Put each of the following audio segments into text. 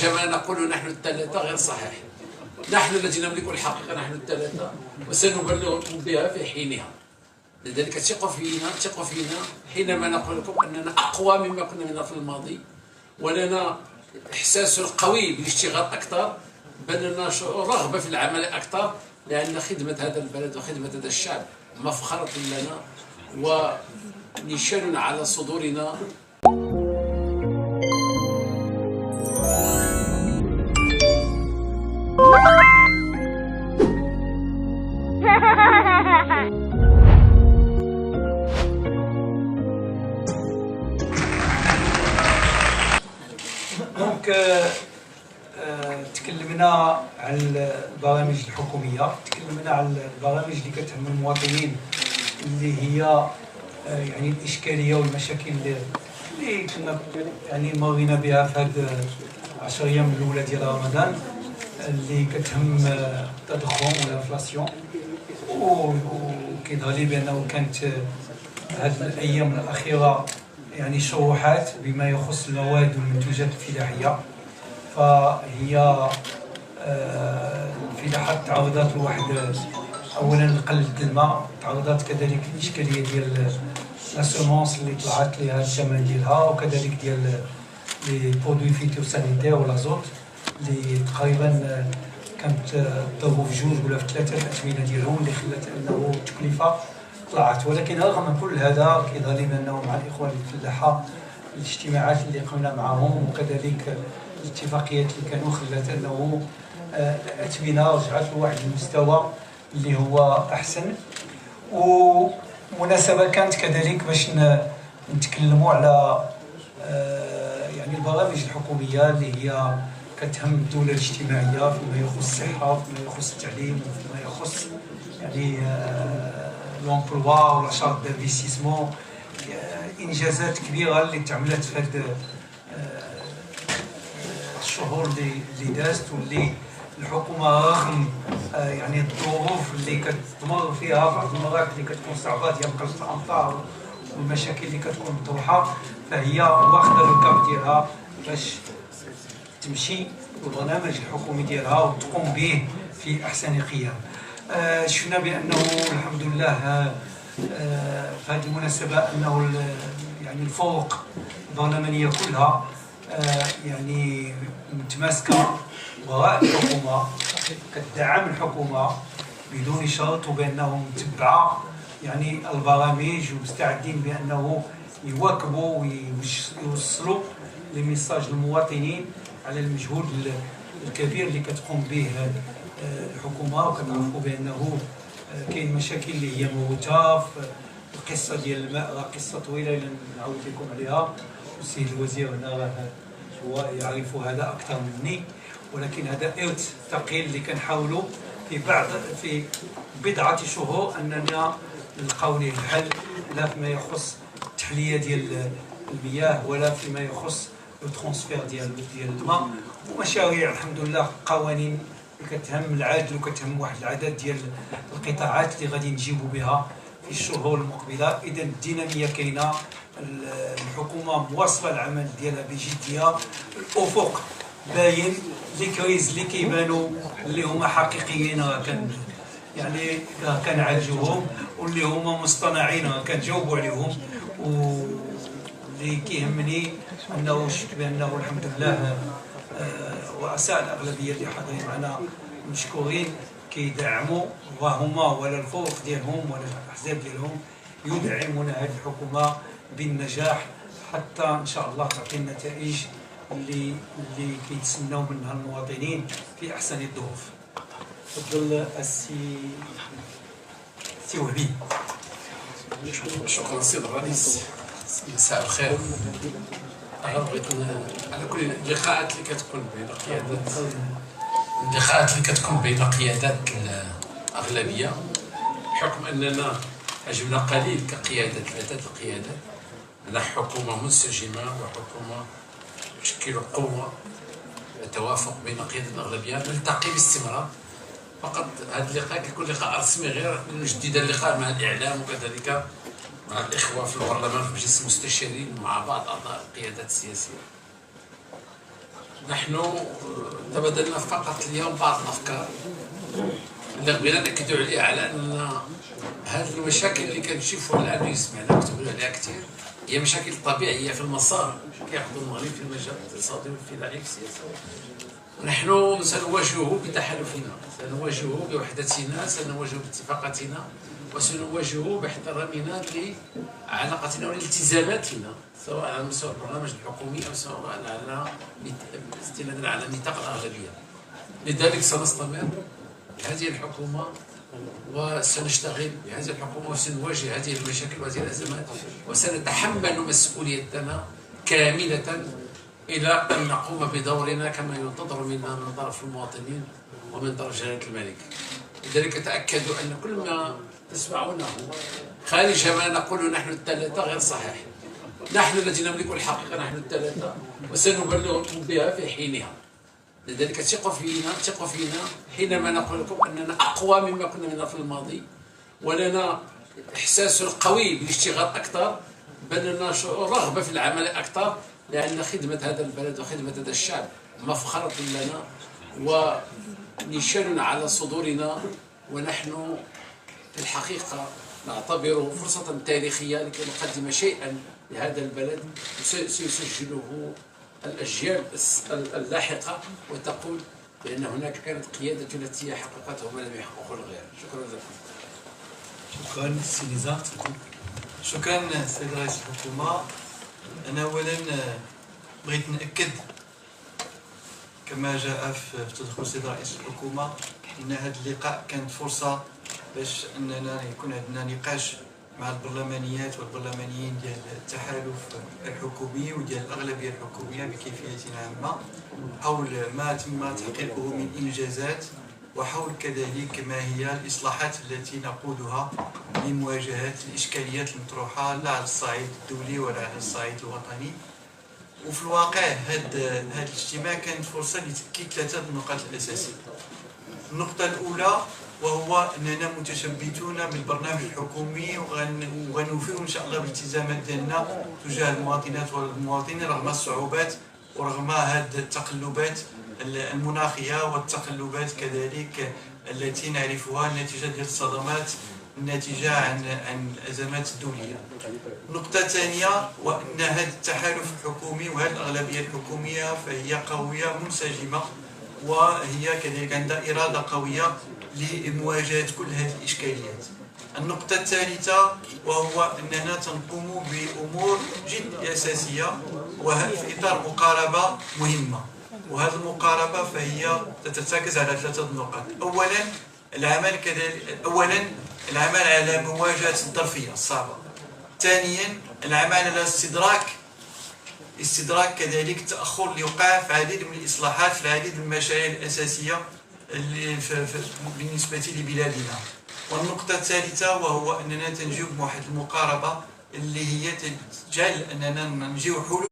كما نقول نحن الثلاثة غير صحيح. نحن الذين نملك الحقيقة، نحن الثلاثة، وسنبلغكم بها في حينها. لذلك ثقوا فينا حينما نقول لكم أننا أقوى مما كنا منها في الماضي، ولنا إحساس قوي بالاشتغال أكثر، بل لنا رغبة في العمل أكثر، لأن خدمة هذا البلد وخدمة هذا الشعب مفخرة لنا ونشان على صدورنا. تكلمنا على البرامج الحكومية، تكلمنا على البرامج اللي كتهم المواطنين، اللي هي يعني الإشكالية والمشاكل اللي كنا يعني مرينا بها في هاد 10 أيام الأولى ديال رمضان، اللي كتهم التضخم والانفلاسيون. وكيظهر لي بأنه كانت هاد الأيام الأخيرة يعني شروحات بما يخص المواد والمنتوجات الفلاحية. فهي الفلاحة تعرضت لواحد اولا لقلة الماء، تعرضت كذلك الاشكاليه ديال لا سومونس اللي طلعت لها الثمن ديالها، وكذلك ديال لي برودوي فيتوسانيتير والازوت اللي تقريبا كانت تضربوا في جوج ولا في ثلاثه الاثمنه ديالهم، اللي خلات انه التكلفه طلعت. ولكن رغم كل هذا كيظهر لي بانه مع الاخوان الفلاحه الاجتماعات اللي قمنا معهم وكذلك الاتفاقيات اللي كانوا خلات انه الاثمنه رجعت لواحد المستوى اللي هو احسن. ومناسبه كانت كذلك باش نتكلموا على يعني البرامج الحكوميه اللي هي كتهم الدوله الاجتماعيه فيما يخص الصحه، فيما يخص التعليم، فيما يخص يعني لومبلوا ولا شارت دانفستيسمون. انجازات كبيره اللي تعملت في هذا الشهور اللي دازت، واللي الحكومه رغم يعني الظروف اللي كتمر فيها بعض المرات اللي كتكون صعبه ديال قله الامطار والمشاكل اللي كتكون مطروحه، فهي واخده الكاب ديالها باش تمشي بالبرنامج الحكومي ديالها وتقوم به في احسن قيام. شفنا بانه الحمد لله في هذه المناسبه انه يعني الفرق البرلمانيه كلها يعني متماسكه وراء الحكومه، كتدعم الحكومه بدون شرط، وبانهم متبعه يعني البرامج ومستعدين بانه يواكبوا ويوصلوا لميساج المواطنين على المجهود الكبير اللي كتقوم به الحكومه. وكتعرفوا بانه كاين مشاكل اللي هي موجوده في القصه ديال الماء، راه قصه طويله الا نعاود لكم عليها، والسيد الوزير هنا راه هو يعرف هذا اكثر مني، ولكن هذا ارث ثقيل اللي كنحاولوا في بضعه شهور اننا نلقاو ليه الحل، لا فيما يخص التحليه ديال المياه ولا فيما يخص الترونسفير ديال الماء، ومشاريع الحمد لله قوانين اللي كتهم العدل وكتهم واحد العدد ديال القطاعات اللي غادي نجيبوا بها في الشهور المقبله. اذا الديناميه كاينه، الحكومه مواصله العمل ديالها بجديه، الافق باين، لي كريز اللي كيبانوا اللي هما حقيقيين يعني كنعالجوهم، واللي هما مصطنعين كنجاوبوا عليهم. واللي كيهمني انه شفت بانه الحمد لله رؤساء الاغلبيه اللي حاضرين معنا مشكورين، كيدعموا وهما ولا الفرق ديالهم ولا الاحزاب ديالهم يدعمون هذه الحكومه بالنجاح، حتى ان شاء الله تعطي النتائج اللي كيتسناو منها المواطنين في احسن الظروف. تفضل السي وهبي. شكرا سيد الرئيس، مساء الخير. بغيت على كل اللقاءات اللي كتكون بين قيادات الاغلبيه، بحكم اننا حجمنا قليل كقياده، ثلاثه القيادات، أنا حكومه منسجمه وحكومه تشكل قوه، توافق بين قياده الاغلبيه، نلتقي باستمرار. فقط هذا اللقاء كيكون لقاء رسمي غير نجدد اللقاء مع الاعلام وكذلك مع الاخوه في البرلمان في مجلس المستشارين ومع بعض اعضاء القيادات السياسيه. نحن تبادلنا فقط اليوم بعض الافكار اللي بغينا ناكدوا عليها، على ان هذه المشاكل اللي كنشوفوها الان اللي سمعنا وكتبنا عليها كثير هي مشاكل طبيعيه في المسار كياخذوا المغرب في المجال الاقتصادي والفلاحي والسياسي، ونحن سنواجهه بتحالفنا، سنواجهه بوحدتنا، سنواجهه باتفاقاتنا، وسنواجهه باحترامنا لعلاقتنا والالتزاماتنا سواء على مستوى البرنامج الحكومي او سواء على استنادا على نطاق الاغلبيه. لذلك سنستمر بهذه الحكومه وسنشتغل بهذه الحكومه وسنواجه هذه المشاكل وهذه الازمات، وسنتحمل مسؤوليتنا كامله الى ان نقوم بدورنا كما ينتظر منا من طرف المواطنين ومن طرف جلاله الملك. لذلك تاكدوا ان كل ما تسمعونه خارج ما نقول نحن الثلاثه غير صحيح. نحن الذين نملك الحقيقه، نحن الثلاثه، وسنبلغكم بها في حينها. لذلك ثقوا فينا حينما نقول لكم اننا اقوى مما كنا منها في الماضي، ولنا احساس قوي بالاشتغال اكثر، بل لنا شعور رغبه في العمل اكثر، لان خدمه هذا البلد وخدمه هذا الشعب مفخره لنا ونشان على صدورنا، ونحن في الحقيقه نعتبره فرصه تاريخيه لكي نقدم شيئا لهذا البلد سيسجله الأجيال اللاحقة وتقول بأن هناك كانت قيادة التي حققته وما لم يحققه الغير. شكرا لكم. شكرا سي نزار. شكرا سيد رئيس الحكومة. أنا أولا بغيت نأكد كما جاء في تدخل سيد رئيس الحكومة أن هذا اللقاء كانت فرصة باش أننا يكون عندنا نقاش مع البرلمانيات والبرلمانيين ديال التحالف الحكومي وديال الأغلبية الحكومية بكيفية عامة حول ما تم تحقيقه من إنجازات، وحول كذلك ما هي الإصلاحات التي نقودها لمواجهة الإشكاليات المطروحة لا على الصعيد الدولي ولا على الصعيد الوطني. وفي الواقع هذا الاجتماع كانت فرصة لتأكيد ثلاثة النقاط الأساسية. النقطة الأولى وهو أننا متشبتون بالبرنامج الحكومي وغنوفيو إن شاء الله بالالتزامات ديالنا تجاه المواطنات والمواطنين رغم الصعوبات ورغم هذه التقلبات المناخية والتقلبات كذلك التي نعرفها نتيجة ديال الصدمات الناتجة عن الأزمات الدولية. النقطة الثانية وأن هذا التحالف الحكومي وهذه الأغلبية الحكومية فهي قوية منسجمة، وهي كذلك عندها إرادة قوية لمواجهة كل هذه الإشكاليات. النقطة الثالثة وهو أننا تنقوم بأمور جد أساسية وفي إطار مقاربة مهمة، وهذه المقاربة فهي تتركز على ثلاثة نقاط. العمل على مواجهة الظرفية الصعبة. ثانيا العمل على استدراك كذلك التأخر اللي وقع في العديد من الإصلاحات في العديد من المشاريع الأساسية اللي بالنسبة لبلادنا. والنقطة الثالثة وهو أننا تنجيو بواحد المقاربة اللي هي تجعل أننا نجيو حلول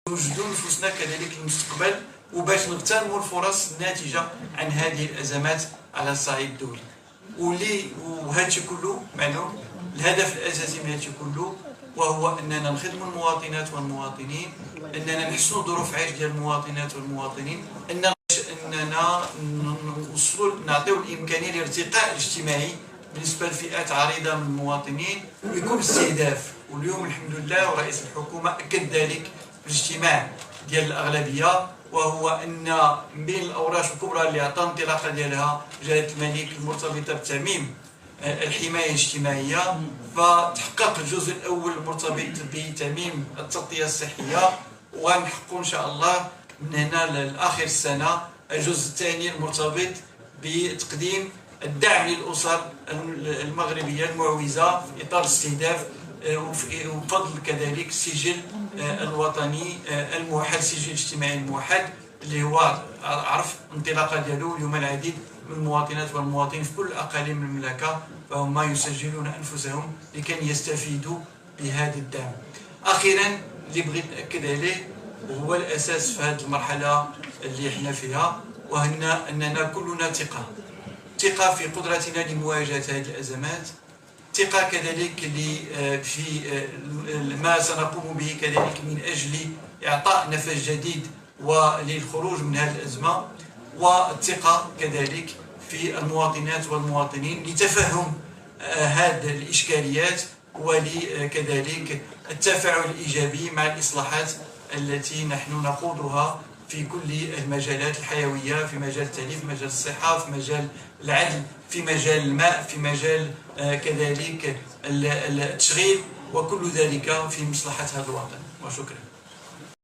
نوجدوا نفوسنا كذلك المستقبل وباش نغتنموا الفرص الناتجة عن هذه الأزمات على الصعيد الدولي. وهذا الشيء كله معلوم الهدف الأساسي من هذا الشيء كله وهو أننا نخدموا المواطنات والمواطنين، أننا نحسنوا ظروف عيش ديال المواطنات والمواطنين، أننا نعطيو الإمكانية للارتقاء الاجتماعي بالنسبة لفئات عريضة من المواطنين ويكون استهداف. واليوم الحمد لله ورئيس الحكومة أكد ذلك في الاجتماع ديال الأغلبية، وهو أن من بين الأوراق الكبرى اللي عطى انطلاقة ديالها جلالة الملك المرتبطة بتعميم الحماية الاجتماعية، فتحقق الجزء الأول المرتبط بتعميم التغطية الصحية، وغنحققوا إن شاء الله من هنا لآخر السنة الجزء الثاني المرتبط بتقديم الدعم للأسر المغربية المعوزة في إطار الاستهداف وفضل كذلك السجل الوطني الموحد، السجل الاجتماعي الموحد اللي هو عرف انطلاقة ديالو. اليوم العديد من المواطنات والمواطنين في كل أقاليم المملكة فهم يسجلون أنفسهم لكي يستفيدوا بهذا الدعم. أخيرا اللي بغيت نأكد عليه وهو الأساس في هذه المرحلة اللي احنا فيها، وهنا أننا كلنا ثقة في قدرتنا لمواجهة هذه الأزمات، الثقة كذلك في ما سنقوم به كذلك من أجل إعطاء نفس جديد وللخروج من هذه الأزمة، والثقة كذلك في المواطنات والمواطنين لتفهم هذه الإشكاليات ولكذلك التفاعل الإيجابي مع الإصلاحات التي نحن نخوضها في كل المجالات الحيوية، في مجال التعليم، في مجال الصحة، في مجال العدل، في مجال الماء، في مجال كذلك التشغيل، وكل ذلك في مصلحة هذا الوطن. وشكرا.